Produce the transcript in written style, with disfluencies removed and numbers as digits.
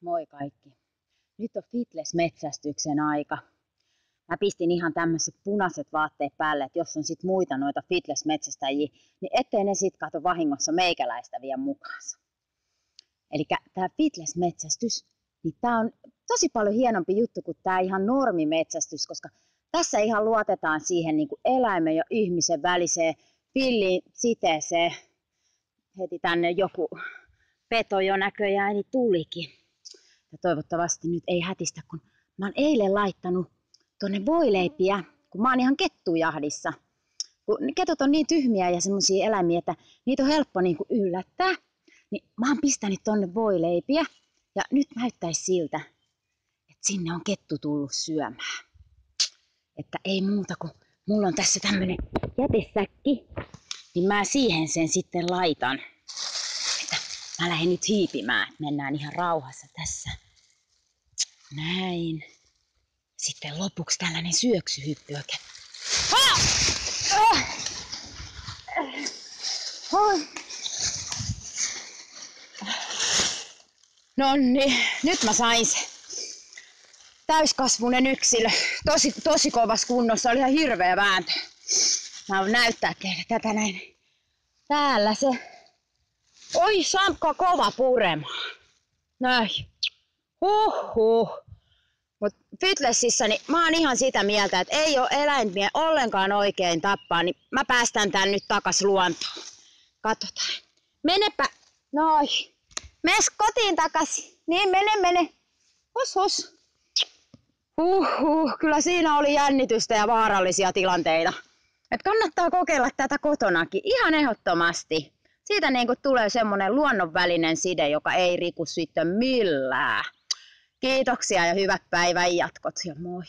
Moi kaikki. Nyt on fitness-metsästyksen aika. Mä pistin ihan tämmöiset punaiset vaatteet päälle, että jos on sit muita noita fitness-metsästäjiä, niin ettei ne sit kato vahingossa meikäläistä vie mukaansa. Eli tää fitness-metsästys, niin tää on tosi paljon hienompi juttu kuin tää ihan normimetsästys, koska tässä ihan luotetaan siihen niin kuin eläimen ja ihmisen väliseen villiin siteeseen. Heti tänne joku peto jo näköjään niin tulikin. Ja toivottavasti nyt ei hätistä, kun mä oon eilen laittanut tuonne voileipiä, kun mä oon ihan kettujahdissa. Kun ketot on niin tyhmiä ja semmosia eläimiä, että niitä on helppo niin kuin yllättää. Niin mä oon pistänyt tonne voileipiä ja nyt näyttäisi siltä, että sinne on kettu tullut syömään. Että ei muuta kuin mulla on tässä tämmönen jätesäkki, niin mä siihen sen sitten laitan. Että mä lähden nyt hiipimään, mennään ihan rauhassa tässä. Näin. Sitten lopuksi tällainen syöksyhyppy oikein. Nonni, nyt mä sain se. Täyskasvunen yksilö. Tosi kovassa kunnossa. Oli ihan hirveä vääntö. Mä voin näyttää teille tätä näin. Täällä se. Oi, Sampka kova purema. Näin. Huhhuh. Mut fitnessissä niin mä oon ihan sitä mieltä, että ei oo eläimiä ollenkaan oikein tappaa, niin mä päästän tän nyt takas luontoon. Katsotaan. Menepä. Noin. Menes kotiin takas. Niin, mene. Hus. Kyllä siinä oli jännitystä ja vaarallisia tilanteita. Et kannattaa kokeilla tätä kotonakin ihan ehdottomasti. Siitä niin kun tulee semmonen luonnonvälinen side, joka ei riku sitten millään. Kiitoksia ja hyvät päivän jatkot ja moi.